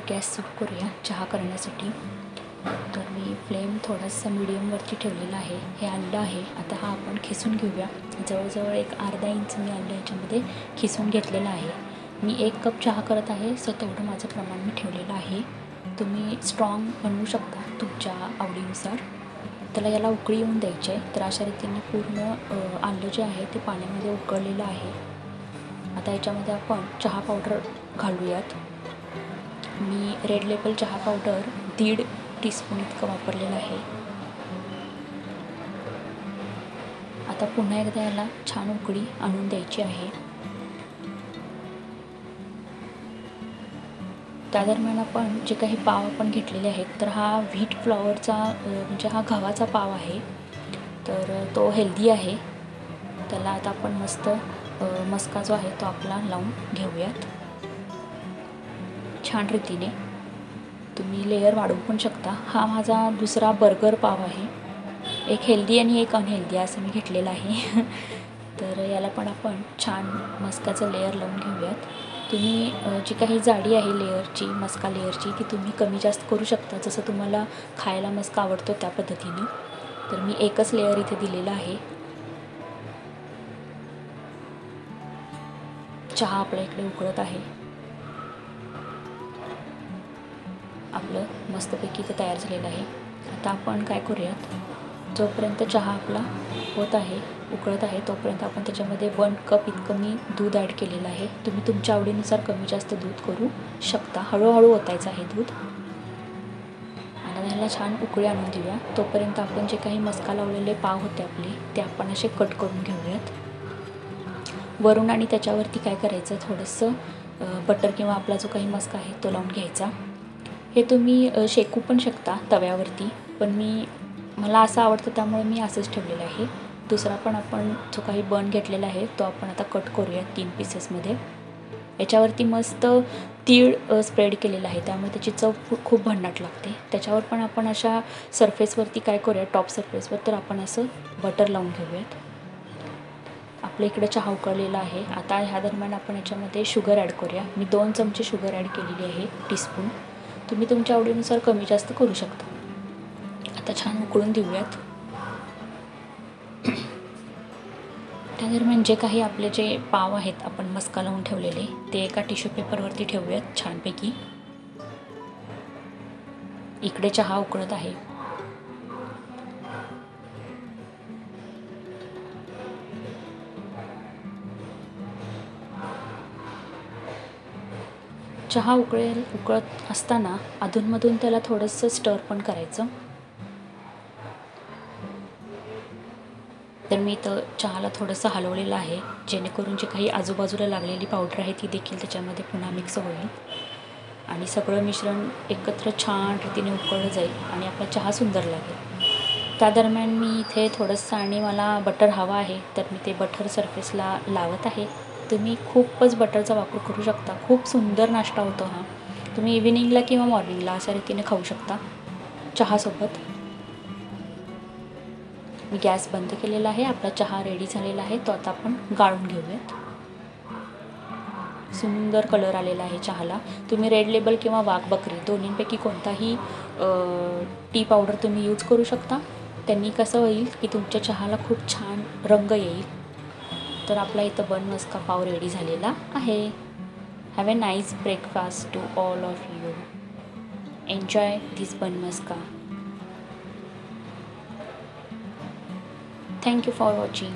Gas सुरू करूया चहा करण्यासाठी. तर मी फ्लेम थोडासा मीडियमवरती ठेवलेला आहे. हे आलं आहे, आता हा आपण खिसून घेऊया. जवळजवळ एक अर्धा इंच मी आलं याच्यामध्ये खिसून घेतलेलं आहे. मी 1 कप चहा करत आहे, सो तेवढं माझं प्रमाण मी ठेवलेलं आहे. तुम्ही स्ट्रॉंग बनवू शकता तुमच्या आवडीनुसार. त्याला याला उकळी येऊन द्यायची आहे. तर अशा रीतीने पूर्ण आलं जे आहे ते पाण्यामध्ये उकळलेलं आहे. आता याच्यामध्ये आपण चहा पावडर घालूयात. मी रेड लेबल चहा पावडर 1.5 टीस्पून इतकं वापरलेलं आहे. आता पुन्हा एकदा याला छान उकळी आणून द्यायची आहे. त्या दरम्यान आपण जे काही पाव आपण घेतलेले आहेत, तर हा व्हीट फ्लॉवरचा म्हणजे हा गव्हाचा पाव आहे. तर तो हेल्दी आहे. त्याला आता आपण मस्त मस्का जो आहे तो आपला लावून घेऊयात छान रीतीने. तुम्ही लेयर वाढवू पण शकता. हा माझा दुसरा बर्गर पाव आहे. एक हेल्दी आणि एक अनहेल्दी असं मी घेतलेलं आहे. तर याला पण आपण छान मस्काचं लेयर लावून घेऊयात. तुम्ही जी काही जाडी आहे लेयरची, मस्का लेयरची, ती तुम्ही कमी जास्त करू शकता जसं तुम्हाला खायला मस्का आवडतो त्या पद्धतीने. तर मी एकच लेयर इथे दिलेला आहे. चहा आपल्या इकडे उकळत आहे. आपलं मस्तपैकी ते तयार झालेलं आहे. आता आपण काय करूयात, जोपर्यंत चहा आपला होत आहे, उकळत आहे, तोपर्यंत आपण त्याच्यामध्ये 1 कप इतकं मी दूध ॲड केलेलं आहे. तुम्ही तुमच्या आवडीनुसार कमी जास्त दूध करू शकता. हळूहळू ओतायचं आहे दूध. आणि ह्याला छान उकळी आणून देऊया. तोपर्यंत आपण जे काही मस्का लावलेले पाव होते आपले, ते आपण असे कट करून घेऊयात वरून. आणि त्याच्यावरती काय करायचं, थोडंसं बटर किंवा आपला जो काही मस्का आहे तो लावून घ्यायचा. हे तुम्ही शेकू पण शकता तव्यावरती, पण मला असं आवडतं त्यामुळे मी असंच ठेवलेलं आहे. दुसरा पण आपण जो काही बन घेतलेला आहे तो आपण आता कट करूया 3 पीसेसमध्ये. याच्यावरती मस्त तीळ स्प्रेड केलेला आहे, त्यामुळे त्याची चव खूप भन्नाट लागते. त्याच्यावर पण आपण अशा सरफेसवरती काय करूया, टॉप सरफेसवर तर आपण असं बटर लावून घेऊयात. आपल्या इकडे चहा उकळलेला आहे. आता ह्या दरम्यान आपण याच्यामध्ये शुगर ॲड करूया. मी 2 चमचे शुगर ॲड केलेली आहे, टीस्पून. तुम्ही तुमच्या आवडीनुसार कमी जास्त करू शकता. आता छान उकळून देऊयात. त्या दरम्यान जे काही आपले जे पाव आहेत आपण मस्का लावून ठेवलेले, ते एका टिश्यू पेपरवरती ठेवूयात छानपैकी. इकडे चहा उकळत आहे. चहा उकळत असताना अधूनमधून त्याला थोडंसं स्टर पण करायचं. तर मी इथं चहाला थोडंसं हलवलेलं आहे, जेणेकरून जे काही आजूबाजूला लागलेली पावडर आहे ती देखील त्याच्यामध्ये पुन्हा मिक्स होईल आणि सगळं मिश्रण एकत्र छान रीतीने उकळलं जाईल आणि आपला चहा सुंदर लागेल. त्या दरम्यान मी इथे थोडंसं आणि मला बटर हवा आहे, तर मी ते बटर सरफेसला लावत आहे. तुम्ही खूपच बटरचा वापर करू शकता. खूप सुंदर नाश्ता होतो हा. तुम्ही इव्हिनिंगला किंवा मॉर्निंगला अशा रीतीने खाऊ शकता चहासोबत. मी गॅस बंद केलेला आहे. आपला चहा रेडी झालेला आहे, तो आता आपण गाळून घेऊयात. सुंदर कलर आलेला आहे चहाला. तुम्ही रेड लेबल किंवा वाघ बकरी दोन्हींपैकी कोणताही टी पावडर तुम्ही यूज करू शकता. त्यांनी कसं होईल की तुमच्या चहाला खूप छान रंग येईल. तर आपला इथं बन मस्का पाव रेडी झालेला आहे. Have a nice breakfast to all of you. Enjoy this bun मस्का. Thank you for watching.